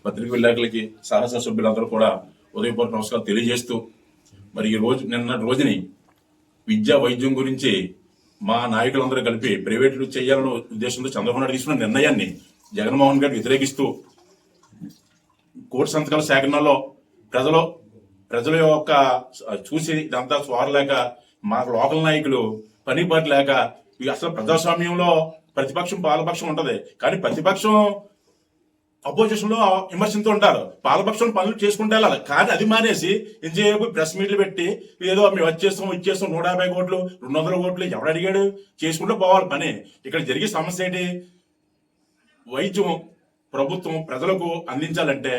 పత్రిక విలేకరులకి సహస సభ్యులందరూ కూడా ఉదయపూర్వక నమస్కారం తెలియజేస్తూ, మరి ఈ రోజు నిన్న రోజుని విద్యా వైద్యం గురించి మా నాయకులందరూ కలిపి ప్రైవేటు చేయాలనే ఉద్దేశంతో చంద్రబాబు నాయుడు తీసుకున్న నిర్ణయాన్ని జగన్మోహన్ గారు వ్యతిరేకిస్తూ కోటి సంతకాల సేకరణలో ప్రజల యొక్క చూసి ఇదంతా చూడలేక మా లోకల్ నాయకులు పని పాటు లేక, అసలు ప్రజాస్వామ్యంలో ప్రతిపక్షం పాలపక్షం ఉంటది, కానీ ప్రతిపక్షం అపోజిషన్ లో విమర్శిస్తూ ఉంటారు, పాలపక్షం పనులు చేసుకుంటూ వెళ్ళాలి. కానీ అది మానేసి ఇంతసేపు ప్రెస్ మీట్లు పెట్టి ఏదో మేము ఇచ్చేస్తాం 150 కోట్లు 200 కోట్లు ఎవడు అడిగాడు, చేసుకుంటూ పోవాలి పని. ఇక్కడ జరిగే సమస్య ఏంటి? వైద్యం ప్రభుత్వం ప్రజలకు అందించాలంటే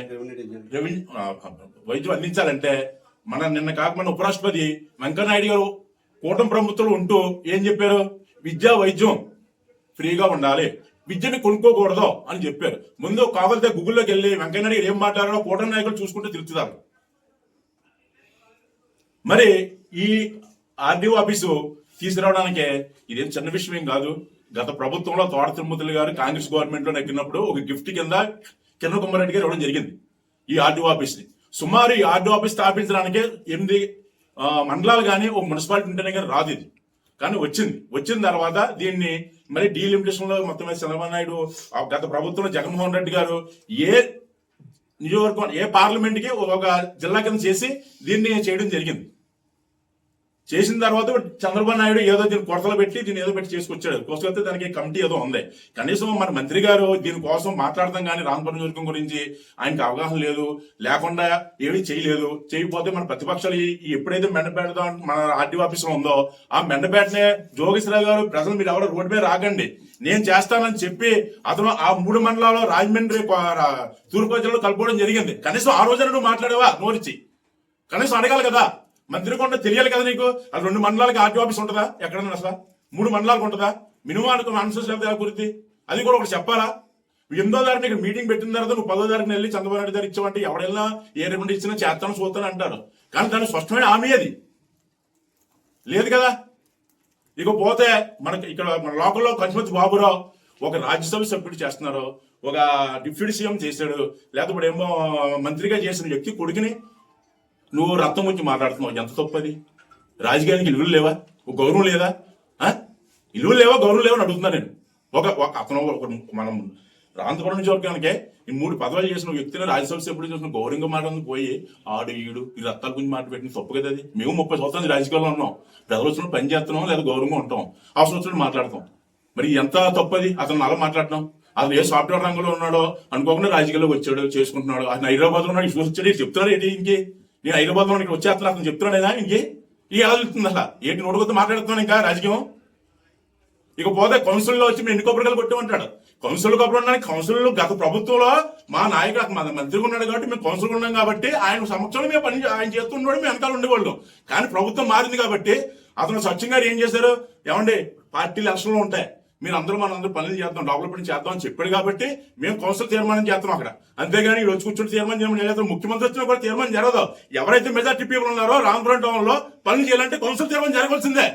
వైద్యం అందించాలంటే నిన్న కాకుండా ఉపరాష్ట్రపతి వెంకయ్యనాయుడు గారు కూటమి ప్రభుత్వం ఉంటూ ఏం చెప్పారు? విద్యా వైద్యం ఫ్రీగా ఉండాలి, విద్యని కొనుక్కోకూడదు అని చెప్పారు. ముందు కావాలంటే గూగుల్లోకి వెళ్ళి వెంకయ్యనాయుడు గారు ఏం మాట్లాడారో కూటమి నాయకులు చూసుకుంటే తెలుస్తున్నారు. మరి ఈ ఆర్డీఓ ఆఫీసు తీసుకురావడానికే ఇదేం చిన్న విషయం ఏం కాదు. గత ప్రభుత్వంలో తోట తిరుమతులు గారు కాంగ్రెస్ గవర్నమెంట్ లో నెక్కినప్పుడు ఒక గిఫ్ట్ కింద కిరణ్ కుమార్ రెడ్డి గారు ఇవ్వడం జరిగింది ఈ ఆర్డీఓ ఆఫీస్ ని. సుమారు ఈ ఆర్డీఓ ఆఫీస్ స్థాపించడానికి 8 మండలాలు కానీ ఒక మున్సిపాలిటీ ఉంటేనే కానీ రాదు ఇది. కానీ వచ్చిన తర్వాత దీన్ని మరి డీలిమిటేషన్ లో మొత్తం చంద్రబాబు నాయుడు గత ప్రభుత్వంలో జగన్మోహన్ రెడ్డి గారు ఏ నియోజకవర్గం ఏ పార్లమెంట్ కి ఒక జిల్లా కింద చేసి దీన్ని చేయడం జరిగింది. చేసిన తర్వాత చంద్రబాబు నాయుడు ఏదో దీన్ని కొరతలు పెట్టి దీన్ని ఏదో పెట్టి చేసుకొచ్చాడు. కోసుకొస్తే దానికి కమిటీ ఏదో ఉంది. కనీసం మన మంత్రి గారు దీనికోసం మాట్లాడతాం కానీ రామపురం నియోజకవర్గం గురించి ఆయనకు అవగాహన లేదు, లేకుండా ఏమీ చేయలేదు. చేయకపోతే మన ప్రతిపక్షాలు ఎప్పుడైతే మెండపేట మన ఆర్డీఓ ఆఫీస్ లో ఉందో ఆ మెండపేటనే జోగేశ్వరరావు గారు ప్రజలు మీరు ఎవరో రోడ్డు మీద రాకండి నేను చేస్తానని చెప్పి అతను ఆ 3 మండలాల్లో రాజమండ్రి తూర్పు జిల్లాలో కలుపుకోవడం జరిగింది. కనీసం ఆ రోజున నువ్వు మాట్లాడేవా నోరిచి? కనీసం అడగాలి కదా, మంత్రి కొండ తెలియాలి కదా నీకు. అది 2 మండలాలకి ఆర్డీఓ ఆఫీస్ ఉంటుందా? ఎక్కడన్నా అసలు 3 మండలాలకు ఉంటుందా? మినిమం అనుసరించే గురించి అది కూడా ఒకటి చెప్పాలా? 8వ తారీఖున ఇక్కడ మీటింగ్ పెట్టిన తర్వాత నువ్వు 10వ తారీఖున వెళ్ళి చంద్రబాబు నాయుడు గారు ఇచ్చావంటే ఎవడెళ్ళినా ఏ రిమండ్ ఇచ్చినా చేస్తాను చూస్తాను అంటారు. కానీ దాని స్పష్టమైన హామీ అది లేదు కదా. ఇకపోతే మనకి ఇక్కడ మన లోకల్లో కంచుమతి బాబురావు ఒక రాజ్యసభ సభ్యుడు చేస్తున్నారు, ఒక డిప్యూటీ సీఎం చేశాడు, లేకపోతే ఏమో మంత్రిగా చేసిన వ్యక్తి కొడుకుని నువ్వు రక్తం గురించి మాట్లాడుతున్నావు. ఎంత తప్పది? రాజకీయానికి ఇల్లులు లేవా? ఒక గౌరవం లేదా? ఇల్లులు లేవా గౌరవం లేవని అడుగుతున్నా నేను. అతను మనం రాంతపురం నియోజకవర్గానికే ఈ 3 పదవులు చేసిన వ్యక్తిని రాజ్యసభ సభ్యుడు చేసిన గౌరవంగా మాట్లాడుతూ పోయి ఆడు ఈడు ఈ రక్తాల గురించి మాట పెట్టిన తప్పు కదా అది. మేము 30 సంవత్సరాలు రాజకీయాల్లో ఉన్నాం, ప్రజలు వచ్చిన పని చేస్తున్నాం లేదా గౌరవంగా ఉంటాం, అవసరం వచ్చినట్టు మాట్లాడతాం. మరి ఎంత తప్పది అతను అలా మాట్లాడటం? అతను ఏ సాఫ్ట్వేర్ రంగంలో ఉన్నాడో అనుకోకుండా రాజకీయాల్లోకి వచ్చాడు, చేసుకుంటున్నాడు. అతను హైదరాబాద్ లో ఉన్నాడు, చూసి వచ్చాడు, చెప్తున్నాడు ఏంటి ఇంకే నేను హైదరాబాద్ లో ఇక్కడ వచ్చేస్తాను అతను చెప్తున్నాడేనా ఇంకే? ఇక ఎలా తెలుస్తుంది అసలు? ఏంటి నోటుకొద్దు మాట్లాడుతున్నాను ఇంకా రాజకీయం. ఇకపోతే కౌన్సిల్లో వచ్చి మేము ఎన్ని కొబ్బరికాయలు కొట్టామంటాడు. కౌన్సిల్ కొబ్బరి ఉండడానికి కౌన్సిల్ గత ప్రభుత్వంలో మా నాయకుడు మన మంత్రిగా ఉన్నాడు కాబట్టి మేము కౌన్సిల్ ఉన్నాం కాబట్టి ఆయన సమక్షంలో మేము పని ఆయన చేస్తుండేవాడు, మేము వెనకాల ఉండేవాళ్ళం. కానీ ప్రభుత్వం మారింది కాబట్టి అతను స్వచ్ఛంగా ఏం చేశారు? ఏమండి పార్టీలు ఎలక్షన్లో ఉంటాయి, మీరు అందరూ మనందరూ పనులు చేద్దాం, డెవలప్మెంట్ చేద్దాం అని చెప్పాడు కాబట్టి మేము కౌన్సిల్ తీర్మానం చేస్తాం అక్కడ. అంతేగాని ఈ రోజు కూర్చొని తీర్మానం చేయడం ముఖ్యమంత్రి వచ్చినా కూడా తీర్మానం జరగదు. ఎవరైతే మెజార్టీ పీపుల్ ఉన్నారో రామపురం టౌన్ లో పనులు చేయాలంటే కౌన్సిల్ తీర్మానం జరగాల్సిందే.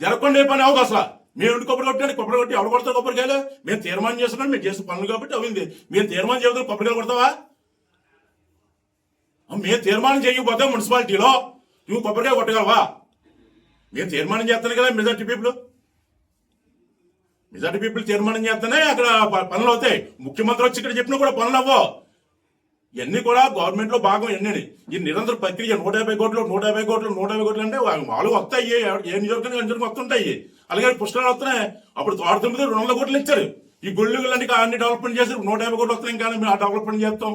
జరగకుండా ఏ పని అవ్వదు అసలు. మేము ఇంటి కొబ్బరి కొట్టి ఎవరు కొడతారు కొబ్బరికాయలు? మేము తీర్మానం చేస్తున్నాం, మేము చేసిన పనులు కాబట్టి అవింది. మేము తీర్మానం చేయడం కొబ్బరికాయలు కొడతావా? మేము తీర్మానం చేయకపోతే మున్సిపాలిటీలో నువ్వు కొబ్బరికాయ కొట్టగలవా? మేము తీర్మానం చేస్తాను కదా మెజార్టీ పీపుల్ తీర్మానం చేస్తేనే అక్కడ పనులు అవుతాయి. ముఖ్యమంత్రి వచ్చి ఇక్కడ చెప్పినా కూడా పనులు అవ్వవు. ఇవన్నీ కూడా గవర్నమెంట్ లో భాగం. ఎన్ని ఈ నిరంతర ప్రక్రియ 150 కోట్లు అంటే వాళ్ళు వస్తాయి. ఏ నియోజకవర్గం వస్తుంటాయి, అలాగే పుష్కరాలు వస్తున్నాయి. అప్పుడు తోట 200 కోట్లు ఇచ్చారు. ఈ గుళ్ళు లాంటి అన్ని డెవలప్మెంట్ చేసి 150 కోట్లు వస్తున్నాయి. కానీ మేము ఆ డెవలప్మెంట్ చేస్తాం.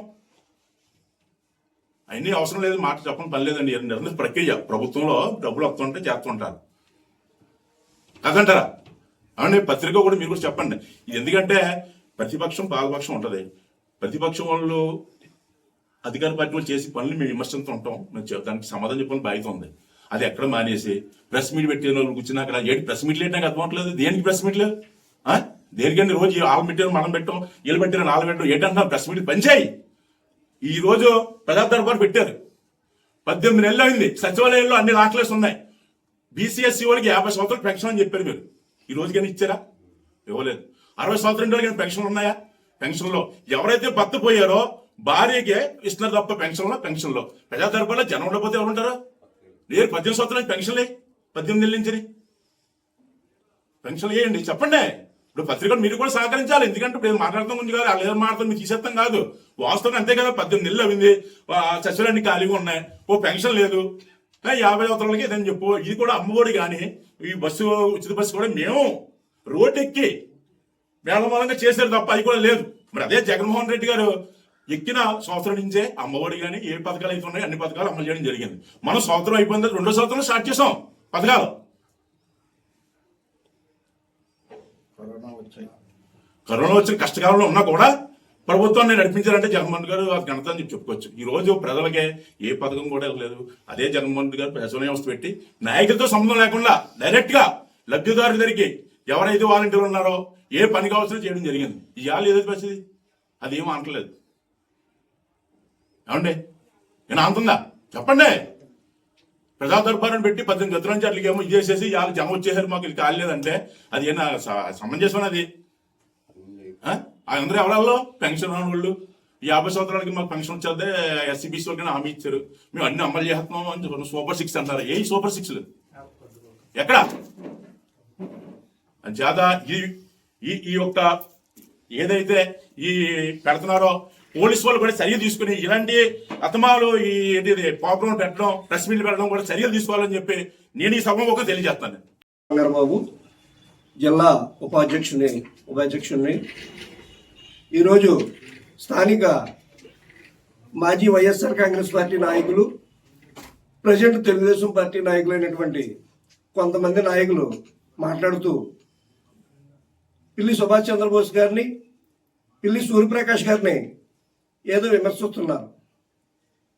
అవన్నీ అవసరం లేదు, మాట చెప్పని పని లేదండి. నిరంతర ప్రక్రియ. ప్రభుత్వంలో డబ్బులు వస్తుంటే చేస్తుంటారు కదంటారా? అవునండి. పత్రిక కూడా మీరు కూడా చెప్పండి. ఇది ఎందుకంటే ప్రతిపక్షం పాలపక్షం ఉంటది. ప్రతిపక్షం వాళ్ళు అధికార పార్టీ వాళ్ళు చేసి పనులు మేము విమర్శిస్తూ ఉంటాం, దానికి సమాధానం చెప్పాలని బాధ్యత ఉంది. అది ఎక్కడ మానేసి ప్రెస్ మీట్ పెట్టిన వాళ్ళు కూర్చున్నా అక్కడ ఏంటి ప్రెస్ మీట్లు ఏంటి నాకు అర్థం అవట్లేదు. దేనికి ప్రెస్ మీట్లు? దేనికండి రోజు వాళ్ళ మీటింగ్ మనం పెట్టాం, వీళ్ళు పెట్టిన వాళ్ళు పెట్టాం ఏంటంటున్నారు? Press meet పనిచేయి. ఈ రోజు ప్రజా దర్బారు పెట్టారు, 18 నెలలు అయింది. సచివాలయంలో అన్ని లాక్లెస్ ఉన్నాయి. బీసీఎస్సీ వాళ్ళకి 50 సంవత్సరాలు పెన్షన్ అని చెప్పారు. మీరు ఈ రోజు కానీ ఇచ్చారా? ఇవ్వలేదు. 60 సంవత్సరాల కానీ పెన్షన్లు ఉన్నాయా? పెన్షన్లో ఎవరైతే భర్త పోయారో భార్యకే ఇస్తున్నారు తప్ప పెన్షన్లో ప్రజా దర్బార్లో జనం ఉండకపోతే ఎవరు ఉంటారు? లేదు 18 సంవత్సరాలకి పెన్షన్లే 18 నెలల నుంచి పెన్షన్లు వేయండి చెప్పండి. ఇప్పుడు పత్రికలు మీరు కూడా సహకరించాలి. ఎందుకంటే ఇప్పుడు మాట్లాడతాం గురించి కాదు, వాళ్ళు ఏదో మాట్లాడతాం మీరు తీసేస్తాం కాదు. వాస్తవం అంతే కదా. 18 నెలలు అయింది, చచ్చులన్నీ ఖాళీగా ఉన్నాయి, ఓ పెన్షన్ లేదు, 50 సంవత్సరాలకి ఏదని చెప్పు. ఇది కూడా అమ్మఒడి కానీ ఈ బస్సు ఉచిత బస్సు కూడా మేము రోడ్డు ఎక్కి మేళమూలంగా చేశారు తప్ప అది కూడా లేదు. మరి అదే జగన్మోహన్ రెడ్డి గారు ఎక్కిన సంవత్సరం నుంచే అమ్మఒడి కానీ ఏ పథకాలు అయితే ఉన్నాయో అన్ని పథకాలు అమలు చేయడం జరిగింది. మనం సంవత్సరం అయిపోయింది, 2వ సంవత్సరం స్టార్ట్ చేసాం పథకాలు. కరోనా వచ్చిన కష్టకాలంలో ఉన్నా కూడా ప్రభుత్వాన్ని నడిపించారంటే జగన్మోహన్ గారు ఘనత అని చెప్పుకోవచ్చు. ఈ రోజు ప్రజలకే ఏ పథకం కూడా లేదు. అదే జగన్మోహన్ గారు ప్రజల వ్యవస్థ పెట్టి నాయకులతో సంబంధం లేకుండా డైరెక్ట్ గా లబ్ధిదారు దగ్గరికి ఎవరైతే వాలంటీర్లు ఉన్నారో ఏ పని కావాల్సిన చేయడం జరిగింది. ఇవాళ ఏదైతే పరిస్థితి అది ఏం అనట్లేదు. ఏమండి నేను అంటుందా చెప్పండి. ప్రజా దర్బారుని పెట్టి 18 గతుల నుంచి అట్లకి ఏమో ఇదేసేసి ఇవాళ జనం వచ్చేసారు మాకు ఇది కాలేదంటే అది ఏనా సమంజసం? అది అందరూ ఎవరల్లో పెన్షన్ వాళ్ళు 50 సంవత్సరాలకి మాకు పెన్షన్ వచ్చేదే ఎస్సీబీసీ వాళ్ళకి హామీ ఇచ్చారు, మేము అన్ని అమలు చేస్తున్నాం అని సూపర్ 6 అంటారు. ఏ సూపర్ 6లు ఎక్కడ జాదా ఈ యొక్క ఏదైతే ఈ పెడుతున్నారో పోలీసు వాళ్ళు కూడా చర్య తీసుకుని ఇలాంటి అతమాలు ఈ ప్రోగ్రాం పెట్టడం ప్రెస్ మీట్లు పెట్టడం కూడా చర్యలు తీసుకోవాలని చెప్పి నేను ఈ సభ తెలియజేస్తాను. బాబు జిల్లా ఉపాధ్యక్షుడిని ఈరోజు స్థానిక మాజీ వైఎస్ఆర్ కాంగ్రెస్ పార్టీ నాయకులు, ప్రజెంట్ తెలుగుదేశం పార్టీ నాయకులైనటువంటి కొంతమంది నాయకులు మాట్లాడుతూ పిల్లి సుభాష్ చంద్రబోస్ గారిని, పిల్లి సూర్యప్రకాష్ గారిని ఏదో విమర్శిస్తున్నారు.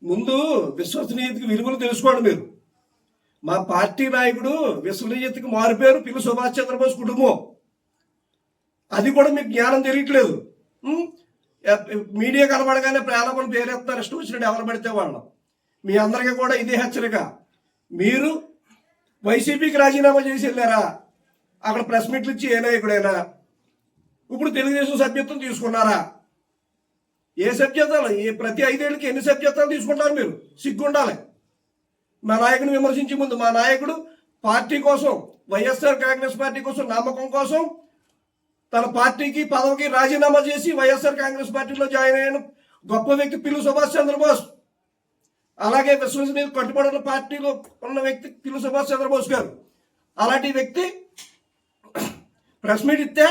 ముందు విశ్వసనీయతకి విలువలు తెలుసుకోండి మీరు. మా పార్టీ నాయకుడు విశ్వసనీయతకి మారిపోయారు పిల్లి సుభాష్ చంద్రబోస్ కుటుంబం. అది కూడా మీకు జ్ఞానం తెలియట్లేదు. మీడియా కనబడగానే ప్రాణాలను పేరెత్తారు, ఇష్టం వచ్చినట్టు ఎవరు పడితే వాళ్ళం. మీ అందరికీ కూడా ఇదే హెచ్చరిక. మీరు వైసీపీకి రాజీనామా చేసి వెళ్ళారా? అక్కడ ప్రెస్ మీట్లు ఇచ్చి ఏ నాయకుడైనా ఇప్పుడు తెలుగుదేశం సభ్యత్వం తీసుకున్నారా? ఏ సభ్యత్వాలు? ప్రతి 5 ఏళ్ళకి ఎన్ని సభ్యత్వాలు తీసుకుంటారు మీరు? సిగ్గుండాలి. మా నాయకుడిని విమర్శించే ముందు మా నాయకుడు పార్టీ కోసం, వైఎస్ఆర్ కాంగ్రెస్ పార్టీ కోసం, నమ్మకం కోసం తన పార్టీకి పదవికి రాజీనామా చేసి వైఎస్ఆర్ కాంగ్రెస్ పార్టీలో జాయిన్ అయిన గొప్ప వ్యక్తి పిల్లి సుభాష్ చంద్రబోస్. అలాగే విశ్వసనీయ కట్టుబడిన పార్టీలో ఉన్న వ్యక్తి పిల్లి సుభాష్ చంద్రబోస్ గారు. అలాంటి వ్యక్తి ప్రెస్ మీట్ ఇస్తే,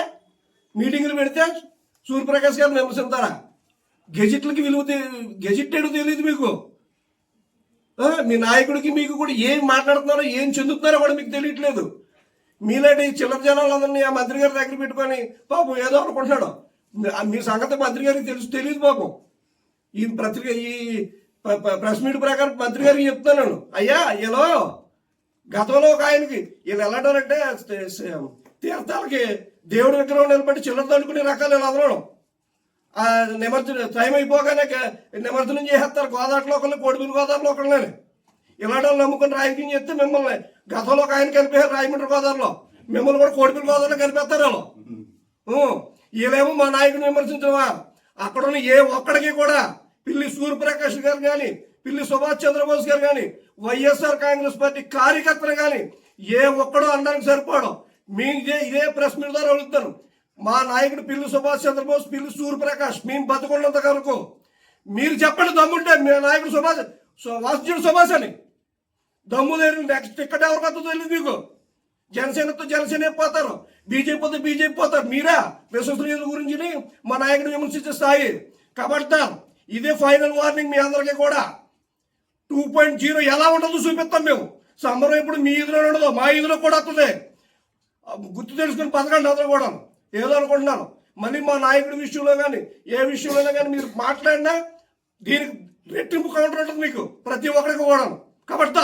మీటింగులు పెడితే సూర్యప్రకాష్ గారిని విమర్శిస్తారా? గెజిట్లకి విలువ గెజిట్టేడు తెలియదు మీకు. మీ నాయకుడికి మీకు కూడా ఏం మాట్లాడుతున్నారో ఏం చెందుతున్నారో కూడా మీకు తెలియట్లేదు. మీలాంటి చిల్లర జనాలందరినీ ఆ మంత్రి గారి దగ్గర పెట్టుకొని పాపం ఏదో అనుకుంటున్నాడు. మీ సంగతి మంత్రి గారికి తెలియదు పాపం. ఈ ప్రెస్ మీట్ ప్రకారం మంత్రి గారికి చెప్తున్నాను, అయ్యా ఇలా గతంలో ఒక ఆయనకి వీళ్ళు ఎలాంటారంటే తీర్థాలకి దేవుడి విగ్రహం నిలబడి చిల్లర దండుకునే రకాలు ఇలా అదనడం. ఆ నిమజ్జనం టైం అయిపోగానే నిమజ్జనం చేసేస్తారు. గోదావరిలో ఒకళ్ళు, కోడిపల్లి గోదావరిలో ఒకళ్ళని ఇలాంటి వాళ్ళు నమ్ముకుని రాజకీయం చేస్తే మిమ్మల్ని గతంలో ఒక ఆయన కలిపేశారు రాజమండ్రి గోదావరిలో, మిమ్మల్ని కూడా కోడిపల్లి గోదావరిలో కలిపేస్తారు వాళ్ళు. వీళ్ళేమో మా నాయకుని విమర్శించడమా? అక్కడ ఉన్న ఏ ఒక్కడికి కూడా పిల్లి సూర్యప్రకాష్ గారు కానీ, పిల్లి సుభాష్ చంద్రబోస్ గారు కానీ, వైఎస్ఆర్ కాంగ్రెస్ పార్టీ కార్యకర్తలు కానీ ఏ ఒక్కడో అనడానికి సరిపోవడం. మీకు ఇదే ప్రెస్ మీట్ ద్వారా అడుగుతాను. మా నాయకుడు పిల్లి సుభాష్ చంద్రబోస్, పిల్లి సూర్యప్రకాష్ మేము బతుకున్నంత వరకు మీరు చెప్పండి దమ్ముంటే మీ నాయకుడు వాసుదేవుడు సుభాష్ అని దమ్ము లేని నెక్స్ట్ టికెట్ ఎవరికి వస్తుందో తెలియదు మీకు. జనసేనతో జనసేన పోతారు, బీజేపీతో బీజేపీ పోతారు. మీరా విశ్వసనీయత గురించి మా నాయకుడు విమర్శించే స్థాయి కాబట్టి ఇదే ఫైనల్ వార్నింగ్ మీ అందరికీ కూడా. 2.0 ఎలా ఉంటుందో చూపిస్తాం మేము. సమరం ఇప్పుడు మీ ఇదిలో ఉండదు, మా ఇదిలో కూడా వస్తుంది. గుర్తు తెలుసుకుని పథకండి అందరూ కూడా. ఏదో అనుకుంటున్నాను మళ్ళీ మా నాయకుడి విషయంలో కానీ ఏ విషయంలో కానీ మీరు మాట్లాడినా దీనికి రెట్టింపు కౌంటర్ ఉంటుంది మీకు ప్రతి ఒక్కరికి కూడా. కాబట్టి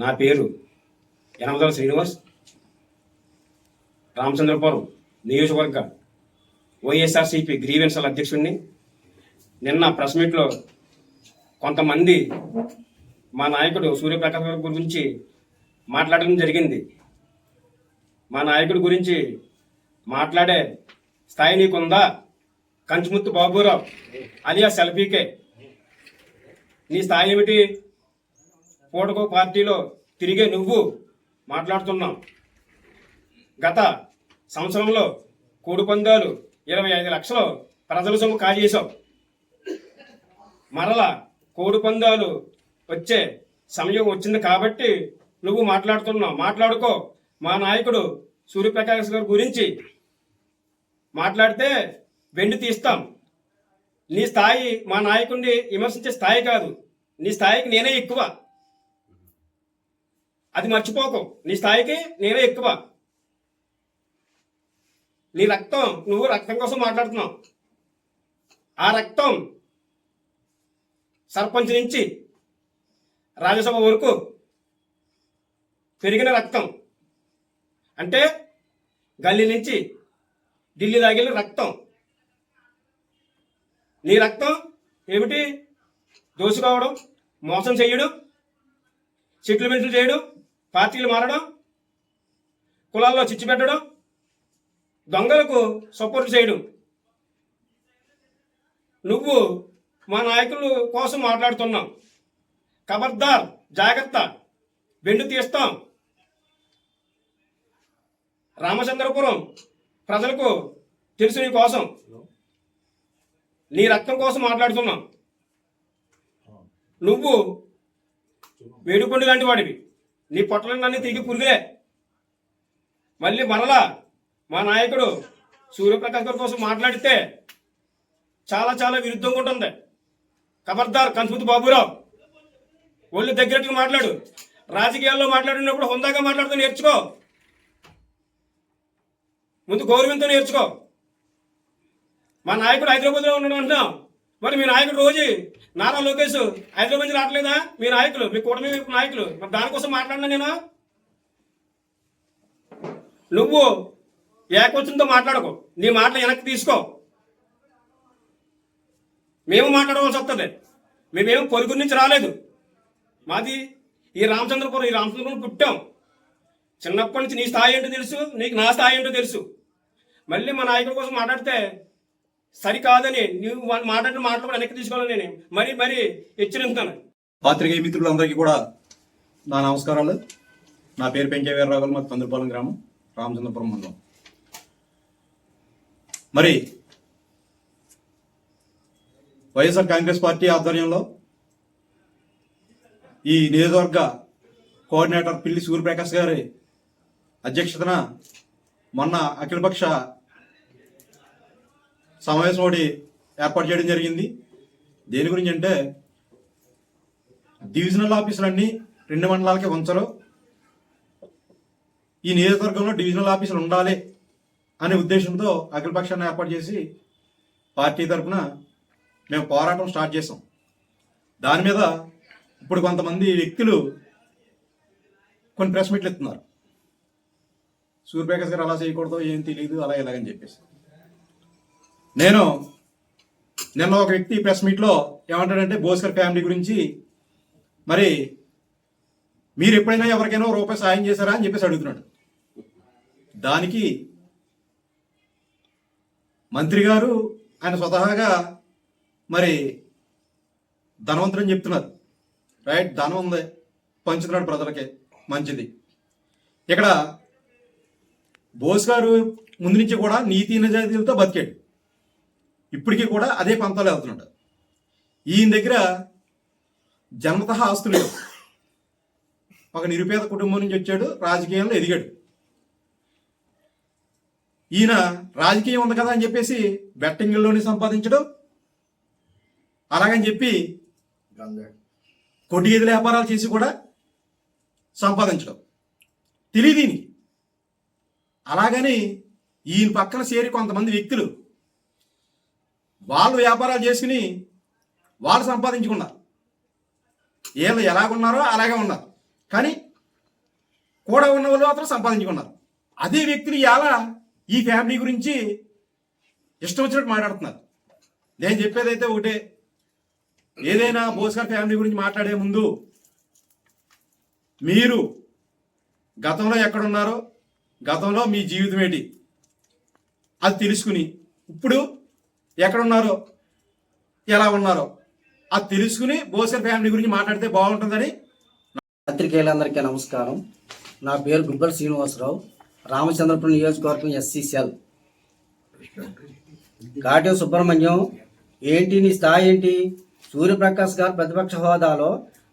నా పేరు యనమదల శ్రీనివాస్, రామచంద్రపురం నియోజకవర్గ వైఎస్ఆర్సీపీ గ్రీవెన్సల్ అధ్యక్షుడిని. నిన్న ప్రెస్ మీట్లో కొంతమంది మా నాయకుడు సూర్యప్రకాష్ గారి గురించి మాట్లాడడం జరిగింది. మా నాయకుడి గురించి మాట్లాడే స్థాయి నీకుందా? కంచుముత్తు బాబురావు అలియా సెల్ఫీకే నీ స్థాయి ఏమిటి? పూటకో పార్టీలో తిరిగే నువ్వు మాట్లాడుతున్నావు. గత సంవత్సరంలో కోడి పందాలు 25 లక్షలు ప్రజల సొమ్ము కాజేశావు. మరలా కోడి పందాలు వచ్చే సమయం వచ్చింది కాబట్టి నువ్వు మాట్లాడుతున్నావు. మాట్లాడుకో. మా నాయకుడు సూర్యప్రకాష్ గారి గురించి మాట్లాడితే వెండి తీస్తాం. నీ స్థాయి మా నాయకుడిని విమర్శించే స్థాయి కాదు. నీ స్థాయికి నేనే ఎక్కువ. అది మర్చిపోకు. నీ స్థాయికి నేనే ఎక్కువ. నీ రక్తం, నువ్వు రక్తం కోసం మాట్లాడుతున్నావు. ఆ రక్తం సర్పంచ్ నుంచి రాజ్యసభ వరకు పెరిగిన రక్తం. అంటే గల్లీ నుంచి ఢిల్లీ దాగిన రక్తం. నీ రక్తం ఏమిటి? దోచుకోవడం, మోసం చేయడం, సెటిల్మెంట్లు చేయడం, పార్టీలు మారడం, కులాల్లో చిచ్చు పెట్టడం, దొంగలకు సపోర్ట్ చేయడం. నువ్వు మా నాయకుల కోసం మాట్లాడుతున్నావు. ఖబర్దార్, జాగ్రత్త, బెండు తీస్తాం. రామచంద్రపురం ప్రజలకు తెలుసు నీ కోసం, నీ రక్తం కోసం మాట్లాడుతున్నాం. నువ్వు వేడుకొండ లాంటి వాడివి. నీ పొట్టలన్నీ తిరిగి పురుగులే. మళ్ళీ మరలా మా నాయకుడు సూర్యప్రకాష్ గారి కోసం మాట్లాడితే చాలా చాలా విరుద్ధంగా ఉంటుంది. ఖబర్దార్ కంచుముత్తు బాబురావు, ఒళ్ళు దగ్గరట్టుగా మాట్లాడు. రాజకీయాల్లో మాట్లాడినప్పుడు హుందాగా మాట్లాడుతూ నేర్చుకో. ముందు గౌరవంతో నేర్చుకో. మా నాయకుడు హైదరాబాద్లో ఉన్నాడు అంటున్నాం. మరి మీ నాయకుడు రోజు నారా లోకేష్ హైదరాబాద్ నుంచి రావట్లేదా? మీ నాయకులు, మీ కూటమి నాయకులు, మరి దానికోసం మాట్లాడినా నేను. నువ్వు ఏకొచ్చిందో మాట్లాడకు. నీ మాటలు వెనక్కి తీసుకో. మేము మాట్లాడవలసి వస్తుంది. మేమేం పొరుగు నుంచి రాలేదు. మాది ఈ రామచంద్రపురం పుట్టాం. చిన్నప్పటి నుంచి నీ స్థాయి ఏంటో తెలుసు, నీకు నా స్థాయి ఏంటో తెలుసు. మళ్ళీ మా నాయకుడి కోసం మాట్లాడితే సరికాదని నువ్వు మాట్లాడిన మాటలు కూడా వెనక్కి తీసుకోవాలని నేను మరీ హెచ్చరిస్తాను. పాత్రికేయ మిత్రులందరికీ కూడా నా నమస్కారాలు. నా పేరు పెంకే వీరరావు, మాది పందులపాలెం గ్రామం, రామచంద్రపురం మండలం. మరి వైఎస్ఆర్ కాంగ్రెస్ పార్టీ ఆధ్వర్యంలో ఈ నియోజకవర్గ కోఆర్డినేటర్ పిల్లి సూర్యప్రకాష్ గారి అధ్యక్షతన మొన్న అఖిలపక్ష సమావేశం ఒకటి ఏర్పాటు చేయడం జరిగింది. దేని గురించి అంటే, డివిజనల్ ఆఫీసులన్నీ 2 మండలాలకే ఉంచరు, ఈ నియోజకవర్గంలో డివిజనల్ ఆఫీసులు ఉండాలి అనే ఉద్దేశంతో అఖిలపక్షాన్ని ఏర్పాటు చేసి పార్టీ తరఫున మేము పోరాటం స్టార్ట్ చేసాం. దాని మీద ఇప్పుడు కొంతమంది వ్యక్తులు కొన్ని ప్రెస్ మీట్లు ఇస్తున్నారు. సూర్యప్రకాష్ గారు అలా చేయకూడదు, ఏం తెలియదు, అలా ఇలాగని చెప్పేసి. నేను నిన్న ఒక వ్యక్తి ప్రెస్ మీట్లో ఏమంటాడంటే, బోస్కర్ ఫ్యామిలీ గురించి మరి మీరు ఎప్పుడైనా ఎవరికైనా రూపాయి సాయం చేశారా అని చెప్పేసి అడుగుతున్నాడు. దానికి మంత్రి గారు ఆయన స్వతహాగా మరి ధనవంతుడని చెప్తున్నారు. రైట్, ధనం ఉంది, పంచుతున్నాడు ప్రజలకి, మంచిది. ఇక్కడ బోస్ గారు ముందు నుంచి కూడా నీతి నిజాయితీలతో బతికాడు. ఇప్పటికీ కూడా అదే పంతాలు వెళ్తున్నాడు. ఈయన దగ్గర జన్మతః ఆస్తులు లేవు. ఒక నిరుపేద కుటుంబం నుంచి వచ్చాడు, రాజకీయంలో ఎదిగాడు. ఈయన రాజకీయం ఉంది కదా అని చెప్పేసి బెట్టింగ్లోనే సంపాదించడం, అలాగని చెప్పి కొట్టి గేదెల వ్యాపారాలు చేసి కూడా సంపాదించడం తెలియదు ఈయనకి. అలాగని ఈయన పక్కన చేరి కొంతమంది వ్యక్తులు వాళ్ళు వ్యాపారాలు చేసుకుని వాళ్ళు సంపాదించుకున్నారు. వీళ్ళు ఎలాగున్నారో అలాగే ఉన్నారు, కానీ కూడా ఉన్న వాళ్ళు మాత్రం సంపాదించుకున్నారు. అదే వ్యక్తులు ఇలా ఈ ఫ్యామిలీ గురించి ఇష్టం వచ్చినట్టు మాట్లాడుతున్నారు. నేను చెప్పేదైతే ఒకటే, ఏదైనా బోస్కర్ ఫ్యామిలీ గురించి మాట్లాడే ముందు మీరు గతంలో ఎక్కడున్నారో, గతంలో మీ జీవితం ఏంటి అది తెలుసుకుని ఇప్పుడు ఎక్కడున్నారో ఎలా ఉన్నారో అది తెలుసుకుని బోసర్ ఫ్యామిలీ గురించి మాట్లాడితే బాగుంటుందని. పత్రికేయులందరికీ నమస్కారం. నా పేరు గుబ్బల శ్రీనివాసరావు, రామచంద్రపురం నియోజకవర్గం ఎస్సీ సెల్. కాటేం సుబ్రహ్మణ్యం, ఏంటి నీ స్థాయి ఏంటి? సూర్యప్రకాష్ గారు ప్రతిపక్ష హోదాలో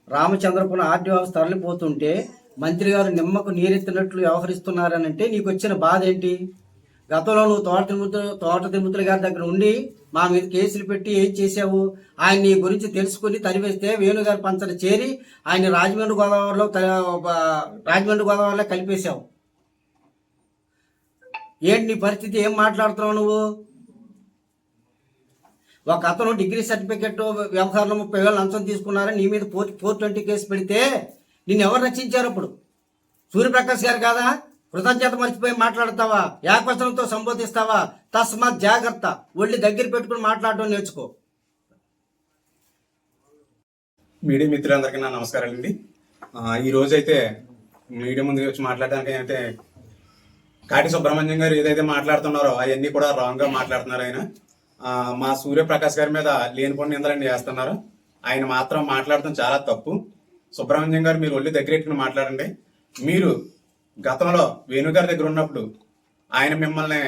రామచంద్రపురం ఆర్డీ ఆఫీస్ తరలిపోతుంటే మంత్రి గారు నిమ్మకు నీరెత్తినట్లు వ్యవహరిస్తున్నారనంటే నీకు వచ్చిన బాధ ఏంటి? గతంలో నువ్వు తోట తిరుమతుల గారి దగ్గర ఉండి మా మీద కేసులు పెట్టి ఏం చేసావు? ఆయన నీ గురించి తెలుసుకుని తరివేస్తే వేణుగారి పంచన చేరి ఆయన రాజమండ్రి గోదావరిలో కలిపేశావు. ఏంటి నీ పరిస్థితి? ఏం మాట్లాడుతున్నావు నువ్వు? ఒక అతను డిగ్రీ సర్టిఫికెట్ వ్యవహారంలో 30,000 లంచం తీసుకున్నారని నీ మీద 420 కేసు పెడితే నిన్ను ఎవరు రక్షించారు? అప్పుడు సూర్యప్రకాష్ గారు కాదా? కృతజ్ఞత మర్చిపోయి మాట్లాడతావా? ఏకవచనంతో సంబోధిస్తావా? తస్మాత్ జాగ్రత్త, ఒళ్ళి దగ్గర పెట్టుకుని మాట్లాడడం నేర్చుకో. మీడియా మిత్రులందరికీ నా నమస్కారాలండి. ఈ రోజైతే మీడియా ముందుకు వచ్చి మాట్లాడడానికి అయితే కాటి సుబ్రహ్మణ్యం గారు ఏదైతే మాట్లాడుతున్నారో అవన్నీ కూడా రాంగ్ గా మాట్లాడుతున్నారు. ఆయన మా సూర్యప్రకాష్ గారి మీద లేనిపోని నిందలన్నీ చేస్తున్నారు. ఆయన మాత్రం మాట్లాడటం చాలా తప్పు. సుబ్రహ్మణ్యం గారు మీరు ఒళ్ళు దగ్గరెట్టుకుని మాట్లాడండి. మీరు గతంలో వేణుగారి దగ్గర ఉన్నప్పుడు ఆయన మిమ్మల్ని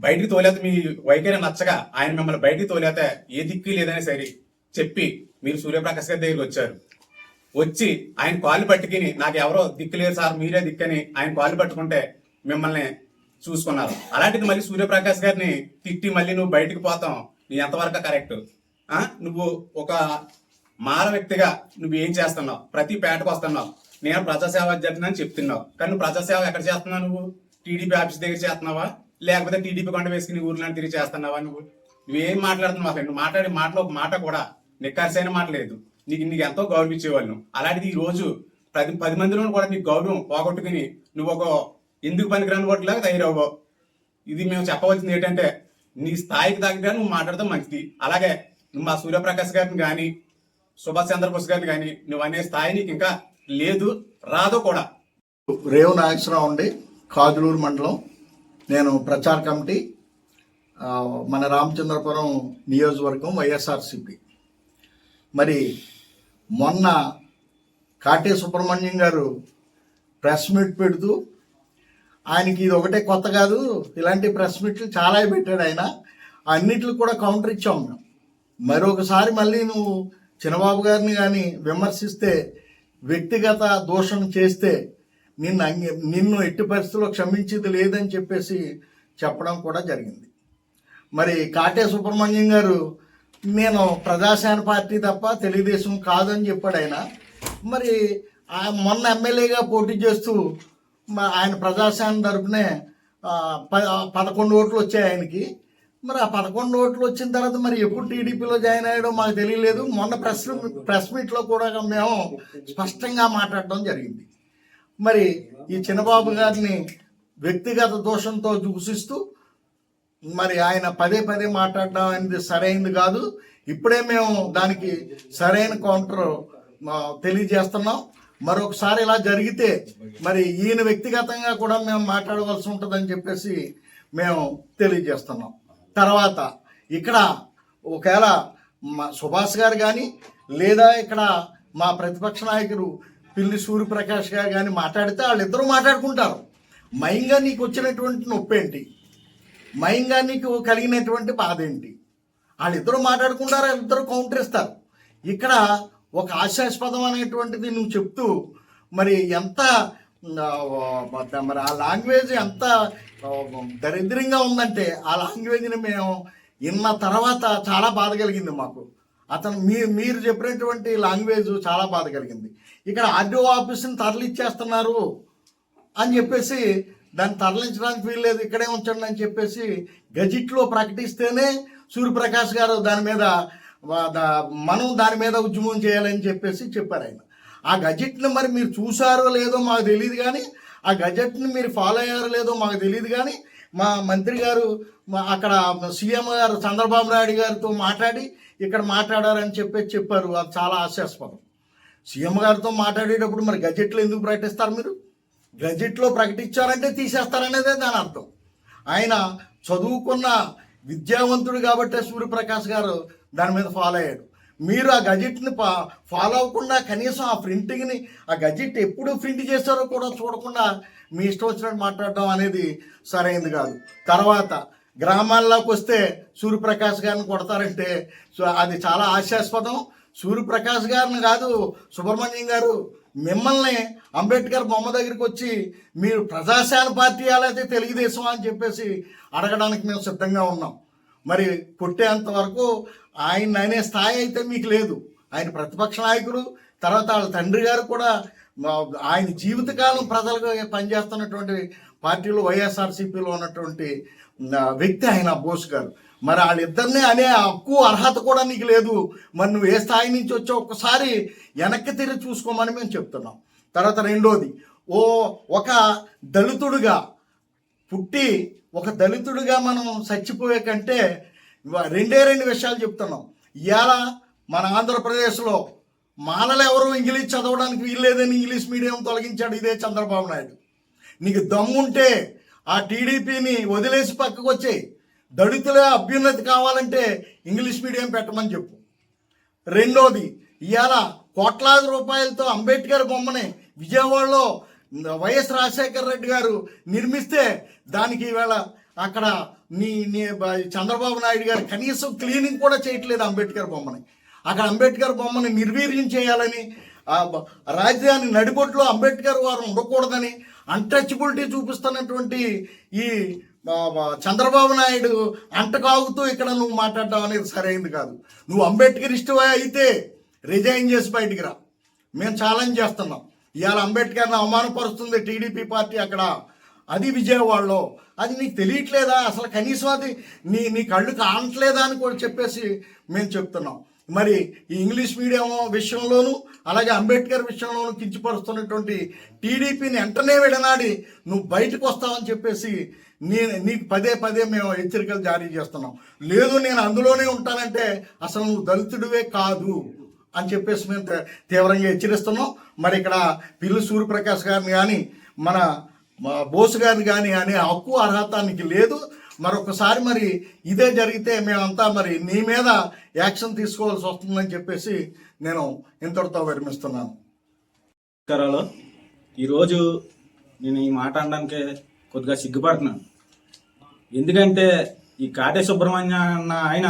బయటికి తోలేత, మీ వైఖరి నచ్చగా ఆయన మిమ్మల్ని బయటికి తోలేత ఏ దిక్కు లేదని సరే చెప్పి మీరు సూర్యప్రకాష్ గారి దగ్గరికి వచ్చారు. వచ్చి ఆయన కాళ్ళు పట్టుకుని నాకు ఎవరో దిక్కు లేదు సార్ మీరే దిక్కని ఆయన కాళ్ళు పట్టుకుంటే మిమ్మల్ని చూసుకున్నారు. అలాంటిది మళ్ళీ సూర్యప్రకాష్ గారిని తిట్టి మళ్ళీ నువ్వు బయటికి పోతాం నీ ఎంతవరకు కరెక్ట్? నువ్వు ఒక మాల వ్యక్తిగా నువ్వు ఏం చేస్తున్నావు? ప్రతి పేటకు వస్తున్నావు, నేను ప్రజాసేవ జరిగిందని చెప్తున్నావు. కానీ నువ్వు ప్రజాసేవ ఎక్కడ చేస్తున్నావు? నువ్వు టీడీపీ ఆఫీస్ దగ్గర చేస్తున్నావా, లేకపోతే టీడీపీ కొండ వేసుకుని ఊర్లో తిరిగి చేస్తున్నావా? నువ్వేం మాట్లాడుతున్నావు? అసలు నువ్వు మాట్లాడే మాటలో ఒక మాట కూడా నిక్కర్సైన మాట లేదు. నీకు ఎంతో గౌరవించేవాళ్ళు. అలాంటిది ఈ రోజు 10 మందిలో కూడా నీకు గౌరవం పోగొట్టుకుని నువ్వు ఒక ఎందుకు పనికిరాని వాటిలాగా తయారవ్వవు. ఇది మేము చెప్పవలసింది ఏంటంటే నీ స్థాయికి తగ్గగా నువ్వు మాట్లాడతాం మంచిది. అలాగే నువ్వు మా సూర్యప్రకాష్ గారిని కానీ సుభాష్ చంద్రబోస్ గారిని కానీ నువ్వు అనే స్థాయి నీకు ఇంకా లేదు, రాదు కూడా. రేవు నాగేశ్వరరావు అండి, కాజులూరు మండలం. నేను ప్రచార కమిటీ, మన రామచంద్రపురం నియోజకవర్గం వైఎస్ఆర్సిపి. మరి మొన్న కాటే సుబ్రహ్మణ్యం గారు ప్రెస్ మీట్ పెడుతూ ఆయనకి ఇది ఒకటే కొత్త కాదు, ఇలాంటి ప్రెస్ మీట్లు చాలా పెట్టాడు ఆయన, అన్నిటికి కూడా కౌంటర్ ఇచ్చాం మేము. మరొకసారి మళ్ళీ నువ్వు చిన్నబాబు గారిని కానీ విమర్శిస్తే, వ్యక్తిగత దూషణ చేస్తే నిన్ను ఎట్టి పరిస్థితుల్లో క్షమించేది లేదని చెప్పేసి చెప్పడం కూడా జరిగింది. మరి కాటే సుబ్రహ్మణ్యం గారు నేను ప్రజాసేన పార్టీ తప్ప తెలుగుదేశం కాదని చెప్పాడు ఆయన. మరి మొన్న ఎమ్మెల్యేగా పోటీ చేస్తూ ఆయన ప్రజాసేన తరపునే 11 ఓట్లు వచ్చాయి ఆయనకి. మరి ఆ 11 ఓట్లు వచ్చిన తర్వాత మరి ఎప్పుడు టీడీపీలో జాయిన్ అయ్యాడో మాకు తెలియలేదు. మొన్న ప్రెస్ మీట్లో కూడా మేము స్పష్టంగా మాట్లాడడం జరిగింది. మరి ఈ చిన్నబాబు గారిని వ్యక్తిగత దోషంతో దూషిస్తూ మరి ఆయన పదే మాట్లాడడం అనేది సరైనది కాదు. ఇప్పుడే మేము దానికి సరైన కౌంటర్ తెలియజేస్తున్నాం. మరొకసారి ఇలా జరిగితే మరి ఈయన వ్యక్తిగతంగా కూడా మేము మాట్లాడవలసి ఉంటుందని చెప్పేసి మేము తెలియజేస్తున్నాం. తర్వాత ఇక్కడ ఒకవేళ సుభాష్ గారు కానీ లేదా ఇక్కడ మా ప్రతిపక్ష నాయకులు పిల్లి సూర్యప్రకాష్ గారు కానీ మాట్లాడితే వాళ్ళిద్దరూ మాట్లాడుకుంటారు. మయంగా నీకు వచ్చినటువంటి నొప్పి ఏంటి, మయంగా నీకు కలిగినటువంటి బాధ ఏంటి, వాళ్ళిద్దరూ మాట్లాడుకుంటారు, ఇద్దరు కౌంటర్ ఇస్తారు. ఇక్కడ ఒక హాస్యాస్పదం అనేటువంటిది నువ్వు చెప్తూ మరి ఎంత మరి ఆ లాంగ్వేజ్ ఎంత దరిద్రంగా ఉందంటే ఆ లాంగ్వేజ్ని మేము విన్న తర్వాత చాలా బాధ కలిగింది మాకు. మీరు చెప్పినటువంటి లాంగ్వేజ్ చాలా బాధ కలిగింది. ఇక్కడ ఆర్డీఓ ఆఫీస్ని తరలిచ్చేస్తున్నారు అని చెప్పేసి దాన్ని తరలించడానికి వీల్లేదు, ఇక్కడే ఉంచండి అని చెప్పేసి గజిట్లో ప్రకటిస్తేనే సూర్యప్రకాష్ గారు దాని మీద ఉద్యమం చేయాలని చెప్పేసి చెప్పారు ఆయన. ఆ గజెట్ని మరి మీరు చూసారో లేదో మాకు తెలియదు, కానీ ఆ గజెట్ని మీరు ఫాలో అయ్యారో లేదో మాకు తెలియదు. కానీ మా మంత్రి గారు అక్కడ సీఎం గారు చంద్రబాబు నాయుడు గారితో మాట్లాడి ఇక్కడ మాట్లాడారని చెప్పారు. అది చాలా హాస్యాస్పదం. సీఎం గారితో మాట్లాడేటప్పుడు మరి గజెట్లో ఎందుకు ప్రకటిస్తారు? మీరు గజెట్లో ప్రకటించారంటే తీసేస్తారనేదే దాని అర్థం. ఆయన చదువుకున్న విద్యావంతుడు కాబట్టే సూర్యప్రకాష్ గారు దాని మీద ఫాలో అయ్యాడు. మీరు ఆ గజెట్ని ఫాలో అవ్వకుండా కనీసం ఆ ప్రింటింగ్ని, ఆ గజెట్ ఎప్పుడు ప్రింట్ చేశారో కూడా చూడకుండా మీ ఇష్టం వచ్చినట్టు మాట్లాడడం అనేది సరైనది కాదు. తర్వాత గ్రామాల్లోకి వస్తే సూర్యప్రకాష్ గారిని కొడతారంటే అది చాలా హాస్యాస్పదం. సూర్యప్రకాష్ గారిని కాదు, సుబ్రహ్మణ్యం గారు మిమ్మల్ని అంబేద్కర్ బొమ్మ దగ్గరికి వచ్చి మీరు ప్రజాసేన పార్టీ లేకపోతే తెలుగుదేశం అని చెప్పేసి అడగడానికి మేము సిద్ధంగా ఉన్నాం. మరి కొట్టేంత వరకు ఆయన అనే స్థాయి అయితే మీకు లేదు. ఆయన ప్రతిపక్ష నాయకుడు, తర్వాత వాళ్ళ తండ్రి గారు కూడా ఆయన జీవితకాలం ప్రజలకు పనిచేస్తున్నటువంటి పార్టీలో వైఎస్ఆర్సీపీలో ఉన్నటువంటి వ్యక్తి ఆయన బోస్ గారు. మరి వాళ్ళిద్దరినీ అనే హక్కు అర్హత కూడా నీకు లేదు. మరి నువ్వు ఏ స్థాయి నుంచి వచ్చావు ఒక్కసారి వెనక్కి తిరిగి చూసుకోమని మేము చెప్తున్నాం. తర్వాత రెండోది, ఒక దళితుడుగా పుట్టి ఒక దళితుడిగా మనం చచ్చిపోయే కంటే రెండు విషయాలు చెప్తున్నాం. ఇవాళ మన ఆంధ్రప్రదేశ్లో మాలలు ఎవరు ఇంగ్లీష్ చదవడానికి వీల్లేదని ఇంగ్లీష్ మీడియం తొలగించాడు ఇదే చంద్రబాబు నాయుడు. నీకు దమ్ముంటే ఆ టీడీపీని వదిలేసి పక్కకు వచ్చేయి. దళితుల అభ్యున్నతి కావాలంటే ఇంగ్లీష్ మీడియం పెట్టమని చెప్పు. రెండోది, ఇవాళ కోట్లాది రూపాయలతో అంబేద్కర్ బొమ్మని విజయవాడలో వైఎస్ రాజశేఖర రెడ్డి గారు నిర్మిస్తే దానికి ఈవేళ అక్కడ నీ చంద్రబాబు నాయుడు గారు కనీసం క్లీనింగ్ కూడా చేయట్లేదు అంబేద్కర్ బొమ్మని. అక్కడ అంబేద్కర్ బొమ్మని నిర్వీర్యం చేయాలని, రాజధాని నడిబొట్లో అంబేద్కర్ వారు ఉండకూడదని అన్టచబిలిటీ చూపిస్తున్నటువంటి ఈ చంద్రబాబు నాయుడు అంటకాగుతూ ఇక్కడ నువ్వు మాట్లాడటం అనేది సరైనది కాదు. నువ్వు అంబేద్కర్ ఇష్టమే అయితే రిజైన్ చేసి బయటికి రా. మేము ఛాలెంజ్ చేస్తున్నాం. ఇవాళ అంబేద్కర్ని అవమానపరుస్తుంది టీడీపీ పార్టీ అక్కడ, అది విజయవాడలో. అది నీకు తెలియట్లేదా అసలు? కనీసం అది నీ కళ్ళు కానట్లేదా అని కూడా చెప్పేసి మేము చెప్తున్నాం. మరి ఈ ఇంగ్లీష్ మీడియం విషయంలోనూ అలాగే అంబేద్కర్ విషయంలోనూ కించపరుస్తున్నటువంటి టీడీపీని వెంటనే విడనాడి నువ్వు బయటకు వస్తావని చెప్పేసి నీకు పదే మేము హెచ్చరికలు జారీ చేస్తున్నాం. లేదు నేను అందులోనే ఉంటానంటే అసలు నువ్వు దళితుడివే కాదు అని చెప్పేసి మేము తీవ్రంగా హెచ్చరిస్తున్నాం. మరి ఇక్కడ పిల్లి సూర్యప్రకాష్ గారిని కానీ మన బోసు గారిని కానీ అనే హక్కు అర్హత నీకు లేదు. మరొకసారి మరి ఇదే జరిగితే మేమంతా మరి నీ మీద యాక్షన్ తీసుకోవాల్సి వస్తుందని చెప్పేసి నేను ఇంతటితో విరమిస్తున్నాను. నమస్కారాలు. ఈరోజు నేను ఈ మాట అనడానికి కొద్దిగా సిగ్గుపడుతున్నాను. ఎందుకంటే ఈ కాటే సుబ్రహ్మణ్య అన్న ఆయన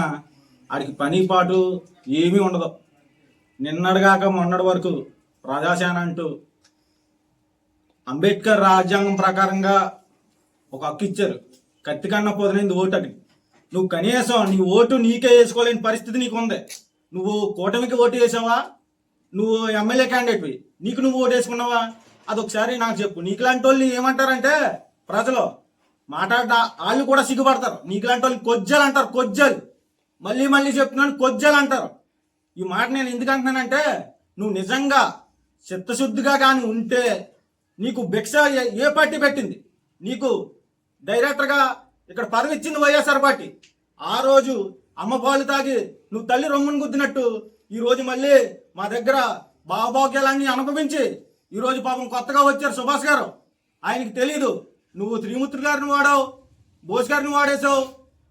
ఆడికి పని పాటు ఏమీ ఉండదు. నిన్నటిగాక మొన్నటి వరకు ప్రజాసేన అంటూ అంబేద్కర్ రాజ్యాంగం ప్రకారంగా ఒక హక్కు ఇచ్చారు. కత్తి కన్నా పొదనైంది ఓటు. అది నువ్వు కనీసం నీ ఓటు నీకే వేసుకోలేని పరిస్థితి నీకు ఉంది. నువ్వు కూటమికి ఓటు వేసావా? నువ్వు ఎమ్మెల్యే క్యాండిడేట్వి, నీకు నువ్వు ఓటు వేసుకున్నావా? అదొకసారి నాకు చెప్పు. నీకులాంటి వాళ్ళు ఏమంటారంటే ప్రజలు వాళ్ళు కూడా సిగ్గుపడతారు. నీకులాంటి వాళ్ళు కొజ్జలు అంటారు. కొజ్జలు మళ్ళీ చెప్తున్నాను, కొజ్జలు అంటారు. ఈ మాట నేను ఎందుకు అంటున్నానంటే నువ్వు నిజంగా చిత్తశుద్ధిగా కానీ ఉంటే నీకు భిక్ష ఏ పార్టీ పెట్టింది? నీకు డైరెక్టర్గా ఇక్కడ పదవి ఇచ్చింది వైఎస్ఆర్ పార్టీ. ఆ రోజు అమ్మ పాలు తాగి నువ్వు తల్లి రొమ్మును గుద్దినట్టు ఈరోజు మళ్ళీ మా దగ్గర భావభాగ్యాలన్నీ అనుభవించి ఈరోజు పాపం కొత్తగా వచ్చారు సుభాష్ గారు. ఆయనకి తెలీదు నువ్వు త్రిమూర్తి గారిని వాడావు, బోస్ గారిని వాడేసావు,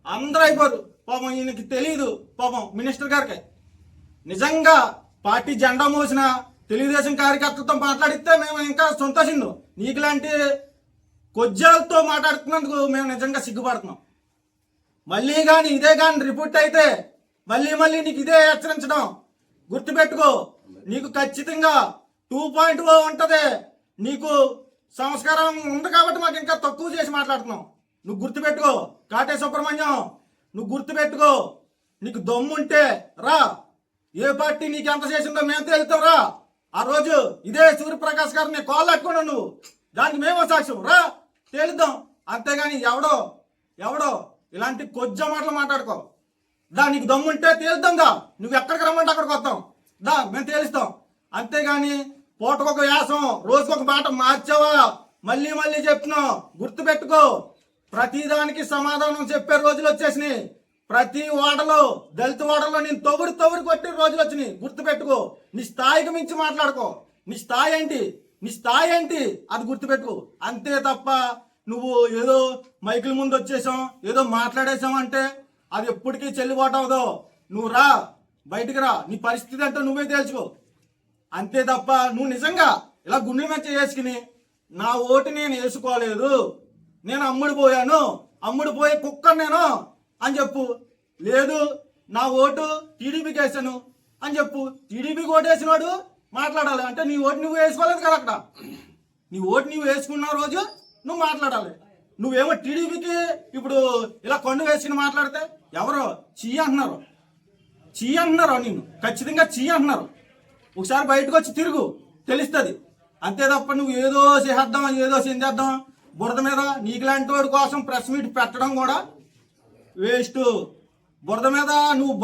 అందరూ అయిపోరు. పాపం ఈయనకి తెలీదు. పాపం మినిస్టర్ గారికి నిజంగా పార్టీ జెండా మోసిన తెలుగుదేశం కార్యకర్తలతో మాట్లాడితే మేము ఇంకా సంతోషించాం. నీకులాంటి కొజ్జాలతో మాట్లాడుతున్నందుకు మేము నిజంగా సిగ్గుపడుతున్నాం. మళ్ళీ కానీ ఇదే కానీ రిపోర్ట్ అయితే మళ్ళీ నీకు ఇదే హెచ్చరించడం గుర్తుపెట్టుకో. నీకు ఖచ్చితంగా 2.0 ఉంటది. నీకు సంస్కారం ఉంది కాబట్టి మాకు ఇంకా తక్కువ చేసి మాట్లాడుతున్నాం. నువ్వు గుర్తుపెట్టుకో కాటే సుబ్రహ్మణ్యం, నువ్వు గుర్తుపెట్టుకో. నీకు దమ్ముంటే రా. ఏ పార్టీ నీకు ఎంత చేసిందో మేము తేలుతాం రా. ఆ రోజు ఇదే సూర్యప్రకాష్ గారిని కాల్ అట్టుకున్నావు నువ్వు, దానికి మేము సాక్ష్యం రా, తేలుద్దాం. అంతేగాని ఎవడో ఇలాంటి కొజ్జ మాటలు మాట్లాడుకో. నీకు దమ్ముంటే తేలుద్దాం దా. నువ్వు ఎక్కడికి రమ్మంటే అక్కడికి వస్తాం దా, మేము తేలుస్తాం. అంతేగాని పూటకొక వ్యాసం రోజుకొక మాట మార్చావా మళ్ళీ చెప్తున్నావు. గుర్తుపెట్టుకో, ప్రతిదానికి సమాధానం చెప్పే రోజులు వచ్చేసినాయి. ప్రతి ఓడలో దళిత ఓడలో నేను తొవ్వురు కొట్టే రోజులు వచ్చినాయి. గుర్తుపెట్టుకో. నీ స్థాయికి మించి మాట్లాడుకో. నీ స్థాయి ఏంటి అది గుర్తుపెట్టుకో. అంతే తప్ప నువ్వు ఏదో మైకుల ముందు వచ్చేసాం ఏదో మాట్లాడేసాం అంటే అది ఎప్పటికీ చెల్లుబాటు అవదు. నువ్వు రా, బయటికి రా, నీ పరిస్థితి అంటే నువ్వే తేల్చుకో. అంతే తప్ప నువ్వు నిజంగా ఇలా గుండెల మీద చేసుకుని నా ఓటు నేను వేసుకోలేదు, నేను అమ్ముడు పోయే కుక్కను నేను అని చెప్పు. లేదు నా ఓటు టీడీపీకి వేసాను అని చెప్పు. టీడీపీకి ఓటు వేసినాడు మాట్లాడాలి అంటే నీ ఓటు నువ్వు వేసుకోలేదు కదా. అక్కడ నీ ఓటు నువ్వు వేసుకున్న రోజు నువ్వు మాట్లాడాలి. నువ్వేమో టీడీపీకి ఇప్పుడు ఇలా కొండ వేసుకుని మాట్లాడితే ఎవరో చీ అంటున్నారు నిన్ను, ఖచ్చితంగా చీ అంటున్నారు. ఒకసారి బయటకు వచ్చి తిరుగు, తెలుస్తుంది. అంతే తప్ప నువ్వు ఏదో చేద్దాం ఏదో చెందేద్దాం బురద మీద నీకులాంటి వాడి కోసం ప్రెస్ మీట్ పెట్టడం కూడా వేస్ట్. బురద మీద నువ్వు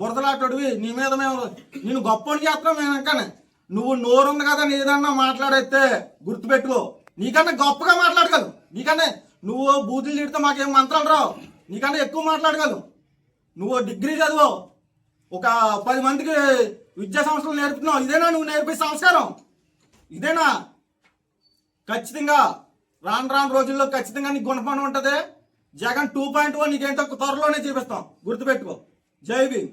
బురదలాటోడివి నీ మీద మేము నేను గొప్పని చేస్తాం మేము. ఇంకానే నువ్వు నోరుంది కదా ఏదన్నా మాట్లాడైతే గుర్తుపెట్టుకో, నీకన్నా గొప్పగా మాట్లాడగలవు. నీకన్నా నువ్వు బూతులు తిడితే మాకేం మంత్రాలు రావు, నీకన్నా ఎక్కువ మాట్లాడగలవు. నువ్వు డిగ్రీ చదువు, ఒక 10 మందికి విద్యా సంస్థలు నేర్పుతున్నావు. ఇదేనా నువ్వు నేర్పే సంస్కారం? ఇదేనా? ఖచ్చితంగా రాను రోజుల్లో ఖచ్చితంగా నీకు గుణపణం ఉంటుంది. జగన్ 2.0 నీకేంటో త్వరలోనే చూపిస్తాం, గుర్తుపెట్టుకో. జై భీమ్.